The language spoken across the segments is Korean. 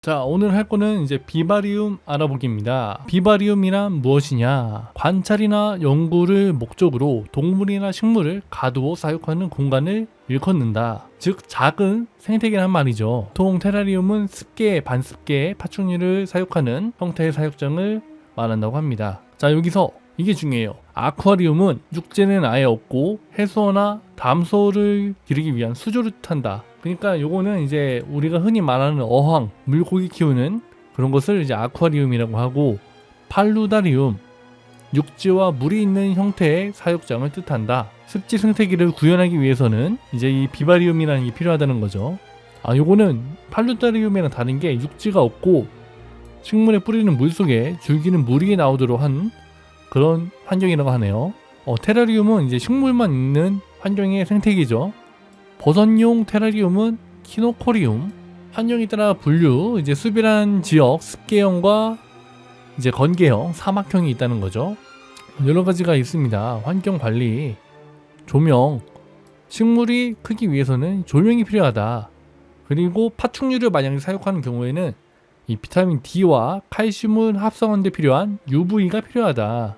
자, 오늘 할 거는 이제 비바리움 알아보기입니다. 비바리움이란 무엇이냐? 관찰이나 연구를 목적으로 동물이나 식물을 가두어 사육하는 공간을 일컫는다. 즉 작은 생태계란 말이죠. 보통 테라리움은 습계, 반습계, 파충류를 사육하는 형태의 사육장을 말한다고 합니다. 자, 여기서 이게 중요해요. 아쿠아리움은 육지는 아예 없고 해수어나 담소를 기르기 위한 수조를 뜻한다. 그러니까 요거는 이제 우리가 흔히 말하는 어항, 물고기 키우는 그런 것을 이제 아쿠아리움이라고 하고, 팔루다리움, 육지와 물이 있는 형태의 사육장을 뜻한다. 습지 생태계를 구현하기 위해서는 이제 이 비바리움이라는 게 필요하다는 거죠. 요거는 팔루다리움이랑 다른 게 육지가 없고 식물에 뿌리는 물 속에 줄기는 물이 나오도록 한 그런 환경이라고 하네요. 테라리움은 이제 식물만 있는 환경의 생태계죠. 버섯용 테라리움은 키노코리움, 환경에 따라 분류, 이제 수비란 지역, 습계형과 이제 건계형, 사막형이 있다는 거죠. 여러 가지가 있습니다. 환경 관리, 조명, 식물이 크기 위해서는 조명이 필요하다. 그리고 파충류를 만약에 사육하는 경우에는 이 비타민 D와 칼슘을 합성하는 데 필요한 UV가 필요하다.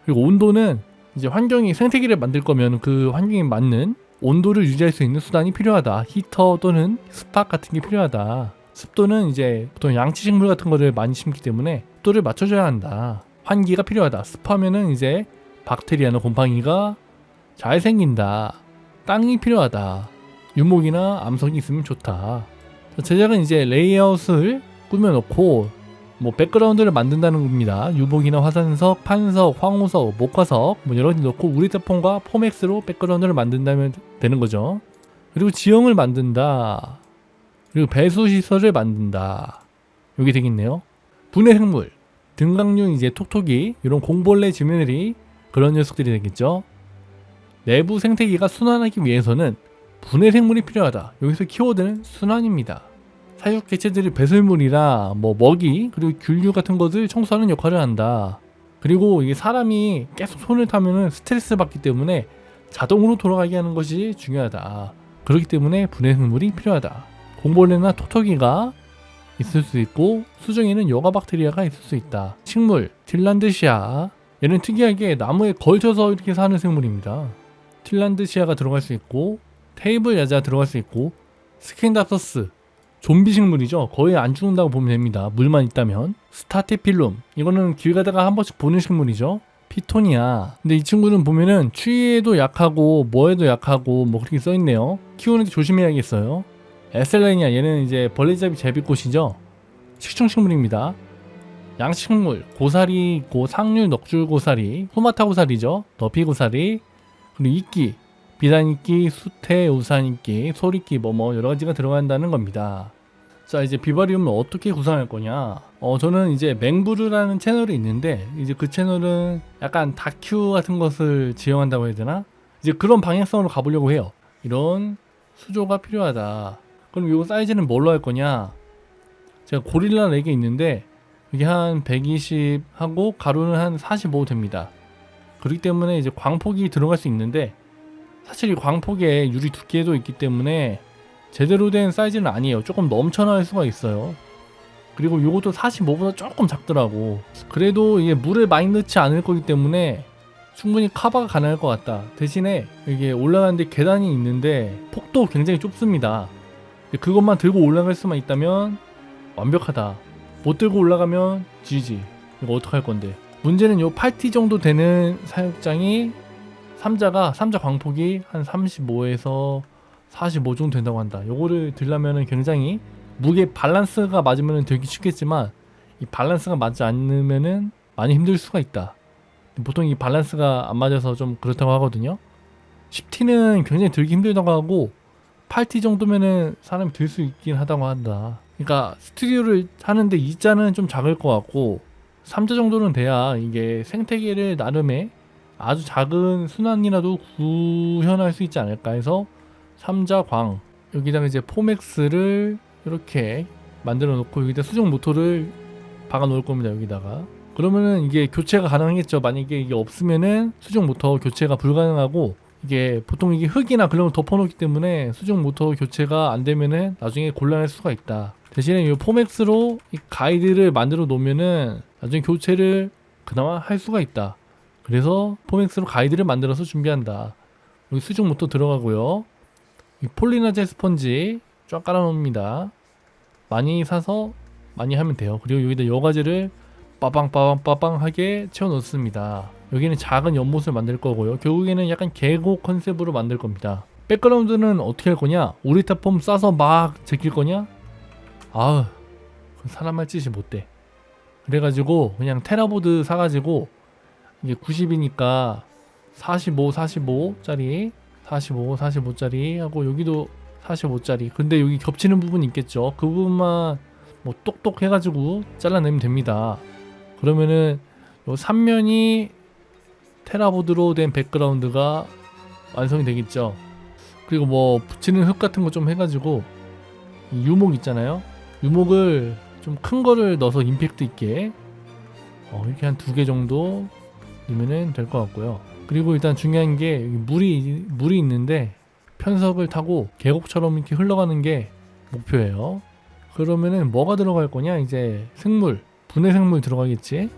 그리고 온도는 이제 환경이 생태계를 만들 거면 그 환경에 맞는 온도를 유지할 수 있는 수단이 필요하다. 히터 또는 스팟 같은 게 필요하다. 습도는 이제 보통 양치식물 같은 거를 많이 심기 때문에 습도를 맞춰줘야 한다. 환기가 필요하다. 습하면은 이제 박테리아나 곰팡이가 잘 생긴다. 땅이 필요하다. 유목이나 암석이 있으면 좋다. 제작은 이제 레이아웃을 꾸며놓고 백그라운드를 만든다는 겁니다. 유목이나 화산석, 판석, 황호석, 목화석 여러 가지 넣고 우레타폰과 포맥스로 백그라운드를 만든다면 되는 거죠. 그리고 지형을 만든다. 그리고 배수시설을 만든다. 여기 되겠네요. 분해 생물, 등강류, 이제 톡톡이, 이런 공벌레, 지면들이 그런 녀석들이 되겠죠. 내부 생태계가 순환하기 위해서는 분해 생물이 필요하다. 여기서 키워드는 순환입니다. 사육 개체들이 배설물이라 먹이 그리고 균류 같은 것을 청소하는 역할을 한다. 그리고 이게 사람이 계속 손을 타면은 스트레스 받기 때문에 자동으로 돌아가게 하는 것이 중요하다. 그렇기 때문에 분해 생물이 필요하다. 공벌레나 톡톡이가 있을 수 있고 수중에는 여가 박테리아가 있을 수 있다. 식물 틸란드시아, 얘는 특이하게 나무에 걸쳐서 이렇게 사는 생물입니다. 틸란드시아가 들어갈 수 있고, 테이블 야자 들어갈 수 있고, 스킨답서스 좀비 식물이죠. 거의 안 죽는다고 보면 됩니다. 물만 있다면. 스타테필룸, 이거는 길 가다가 한 번씩 보는 식물이죠. 피토니아, 근데 이 친구는 보면은 추위에도 약하고 뭐에도 약하고 그렇게 써있네요. 키우는데 조심해야겠어요. 에셀레니아, 얘는 이제 벌레잡이 제비꽃이죠. 식충식물입니다. 양식물, 고사리 있고 상류 넉줄고사리, 소마타고사리죠. 너피고사리, 그리고 이끼, 비단이끼, 수태, 우산이끼, 소리끼 여러 가지가 들어간다는 겁니다. 자, 이제 비바리움을 어떻게 구성할 거냐? 저는 이제 맹부르라는 채널이 있는데, 이제 그 채널은 약간 다큐 같은 것을 지향한다고 해야 되나? 이제 그런 방향성으로 가보려고 해요. 이런 수조가 필요하다. 그럼 이거 사이즈는 뭘로 할 거냐? 제가 고릴라 4개 있는데, 이게 한 120 하고 가로는 한 45 됩니다. 그렇기 때문에 이제 광폭이 들어갈 수 있는데, 사실 이 광폭에 유리 두께도 있기 때문에 제대로 된 사이즈는 아니에요. 조금 넘쳐날 수가 있어요. 그리고 이것도 45보다 조금 작더라고. 그래도 이게 물을 많이 넣지 않을 거기 때문에 충분히 커버가 가능할 것 같다. 대신에 이게 올라가는데 계단이 있는데 폭도 굉장히 좁습니다. 그것만 들고 올라갈 수만 있다면 완벽하다. 못 들고 올라가면 GG. 이거 어떡할 건데. 문제는 요 8T 정도 되는 사육장이 삼자 광폭이 한 35에서 45 정도 된다고 한다. 요거를 들려면은 굉장히 무게 밸런스가 맞으면 되기 쉽겠지만, 이 밸런스가 맞지 않으면은 많이 힘들 수가 있다. 보통 이 밸런스가 안 맞아서 좀 그렇다고 하거든요. 10T는 굉장히 들기 힘들다고 하고 8T 정도면은 사람이 들 수 있긴 하다고 한다. 그러니까 스튜디오를 하는데 2자는 좀 작을 것 같고 3자 정도는 돼야 이게 생태계를 나름의 아주 작은 순환이라도 구현할 수 있지 않을까 해서 3자 광, 여기다가 이제 포맥스를 이렇게 만들어 놓고 여기다 수중 모터를 박아 놓을 겁니다. 여기다가 그러면은 이게 교체가 가능하겠죠. 만약에 이게 없으면은 수중 모터 교체가 불가능하고, 이게 보통 이게 흙이나 그런 걸 덮어놓기 때문에 수중 모터 교체가 안 되면은 나중에 곤란할 수가 있다. 대신에 이 포맥스로 이 가이드를 만들어 놓으면은 나중에 교체를 그나마 할 수가 있다. 그래서 포맥스로 가이드를 만들어서 준비한다. 여기 수중 모터 들어가고요. 이 폴리나젤 스펀지 쫙 깔아 놓습니다. 많이 사서 많이 하면 돼요. 그리고 여기다 여과제를 빠방빠방빠방하게 채워 넣습니다. 여기는 작은 연못을 만들 거고요. 결국에는 약간 계곡 컨셉으로 만들 겁니다. 백그라운드는 어떻게 할 거냐? 우레타폼 싸서 막 제낄 거냐? 아우, 사람 할 짓이 못돼. 그래가지고 그냥 테라보드 사가지고 이게 90이니까 45짜리 45짜리 하고 여기도 45짜리. 근데 여기 겹치는 부분이 있겠죠. 그 부분만 뭐 똑똑 해가지고 잘라내면 됩니다. 그러면은 요 3면이 테라보드로 된 백그라운드가 완성이 되겠죠. 그리고 뭐 붙이는 흙 같은 거 좀 해가지고 이 유목 있잖아요. 유목을 좀 큰 거를 넣어서 임팩트 있게 이렇게 한 2개 정도 넣으면 될 것 같고요. 그리고 일단 중요한 게 물이 있는데 편석을 타고 계곡처럼 이렇게 흘러가는 게 목표예요. 그러면은 뭐가 들어갈 거냐? 이제 생물, 분해 생물 들어가겠지.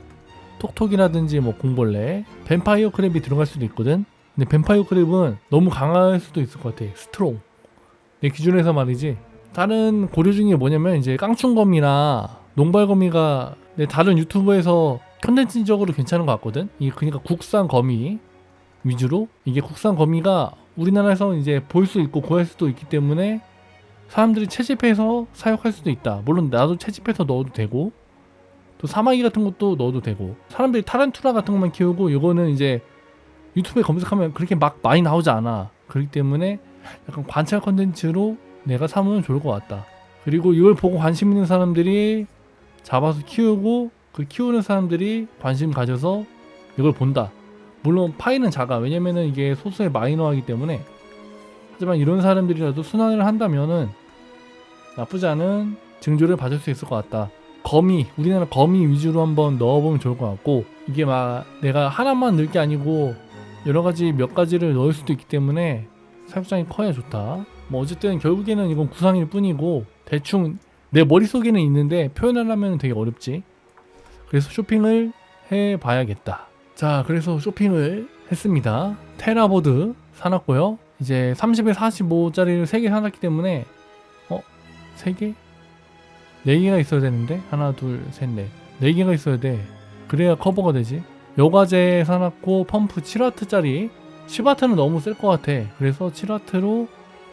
톡톡이라든지 뭐 공벌레, 뱀파이어 크랩이 들어갈 수도 있거든. 근데 뱀파이어 크랩은 너무 강할 수도 있을 것 같아. 스트롱. 내 기준에서 말이지. 다른 고려 중에 뭐냐면 이제 깡충거미나 농발거미가 내 다른 유튜브에서 컨텐츠적으로 괜찮은 것 같거든. 이게 그러니까 국산 거미 위주로. 이게 국산 거미가 우리나라에서 이제 볼 수 있고 구할 수도 있기 때문에 사람들이 채집해서 사육할 수도 있다. 물론 나도 채집해서 넣어도 되고 또 사마귀 같은 것도 넣어도 되고 사람들이 타란투라 같은 것만 키우고 이거는 이제 유튜브에 검색하면 그렇게 막 많이 나오지 않아. 그렇기 때문에 약간 관찰 컨텐츠로 내가 사면 좋을 것 같다. 그리고 이걸 보고 관심 있는 사람들이 잡아서 키우고 그 키우는 사람들이 관심 가져서 이걸 본다. 물론 파이는 작아. 왜냐면은 이게 소수의 마이너하기 때문에. 하지만 이런 사람들이라도 순환을 한다면은 나쁘지 않은 증조를 받을 수 있을 것 같다. 거미, 우리나라 거미 위주로 한번 넣어보면 좋을 것 같고, 이게 막 내가 하나만 넣을 게 아니고 여러 가지 몇 가지를 넣을 수도 있기 때문에 사육장이 커야 좋다. 뭐 어쨌든 결국에는 이건 구상일 뿐이고 대충 내 머릿속에는 있는데 표현하려면 되게 어렵지. 그래서 쇼핑을 해봐야겠다. 자, 그래서 쇼핑을 했습니다. 테라보드 사놨고요. 이제 30에 45짜리를 3개 사놨기 때문에 3개? 4개가 있어야 되는데 하나 둘 셋 넷 4개가 있어야 돼. 그래야 커버가 되지. 여과제 사놨고 펌프 7W짜리 10W는 너무 셀 것 같아. 그래서 7W로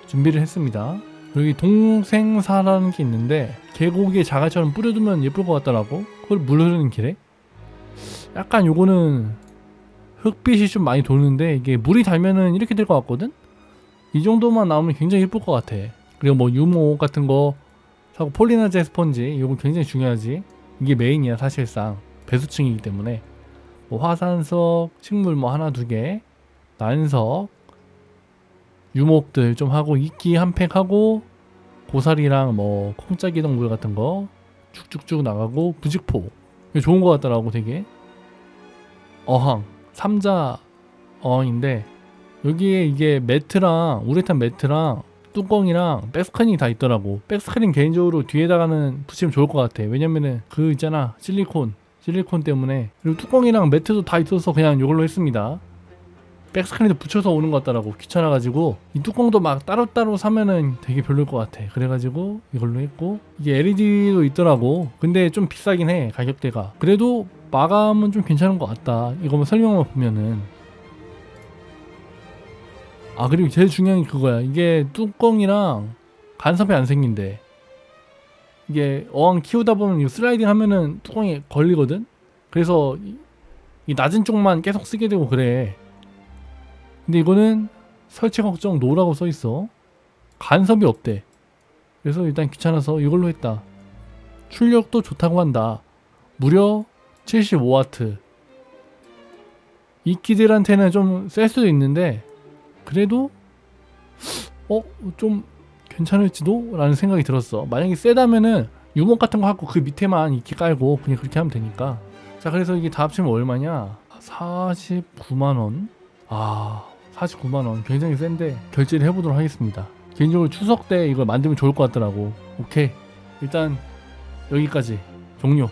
준비를 했습니다. 여기 동생사라는 게 있는데 계곡에 자갈처럼 뿌려두면 예쁠 것 같더라고. 그걸 물 흐르는 길에. 약간 요거는 흙빛이 좀 많이 도는데 이게 물이 닳으면은 이렇게 될 것 같거든? 이 정도만 나오면 굉장히 예쁠 것 같아. 그리고 뭐 유목 같은 거 사고 폴리나제 스펀지 이거 굉장히 중요하지. 이게 메인이야 사실상. 배수층이기 때문에. 뭐 화산석, 식물 뭐 하나 두 개, 난석, 유목들 좀 하고 이끼 한 팩 하고 고사리랑 뭐 콩짜기 동물 같은 거 쭉쭉쭉 나가고 부직포. 이거 좋은 것 같더라고 되게. 어항, 삼자 어항인데 여기에 이게 매트랑 우레탄 매트랑 뚜껑이랑 백스크린이 다 있더라고. 백스크린 개인적으로 뒤에다가는 붙이면 좋을 것 같아. 왜냐면은 그 있잖아 실리콘 때문에. 그리고 뚜껑이랑 매트도 다 있어서 그냥 이걸로 했습니다. 백스크린도 붙여서 오는 것 같더라고. 귀찮아가지고 이 뚜껑도 막 따로따로 사면은 되게 별로일 것 같아. 그래가지고 이걸로 했고 이게 LED도 있더라고. 근데 좀 비싸긴 해 가격대가. 그래도 마감은 좀 괜찮은 것 같다. 이거만 설명만 보면은. 아 그리고 제일 중요한 게 그거야. 이게 뚜껑이랑 간섭이 안 생긴대. 이게 어항 키우다 보면 이거 슬라이딩 하면은 뚜껑이 걸리거든. 그래서 이 낮은 쪽만 계속 쓰게 되고 그래. 근데 이거는 설치 걱정 노라고 써있어. 간섭이 없대. 그래서 일단 귀찮아서 이걸로 했다. 출력도 좋다고 한다. 무려 75W. 이끼들한테는 좀 셀 수도 있는데 그래도 좀 괜찮을지도? 라는 생각이 들었어. 만약에 세다면은 유목 같은 거 하고 그 밑에만 이끼 깔고 그냥 그렇게 하면 되니까. 자 그래서 이게 다 합치면 얼마냐? 49만원. 49만원 굉장히 센데 결제를 해보도록 하겠습니다. 개인적으로 추석 때 이걸 만들면 좋을 것 같더라고. 오케이 일단 여기까지 종료.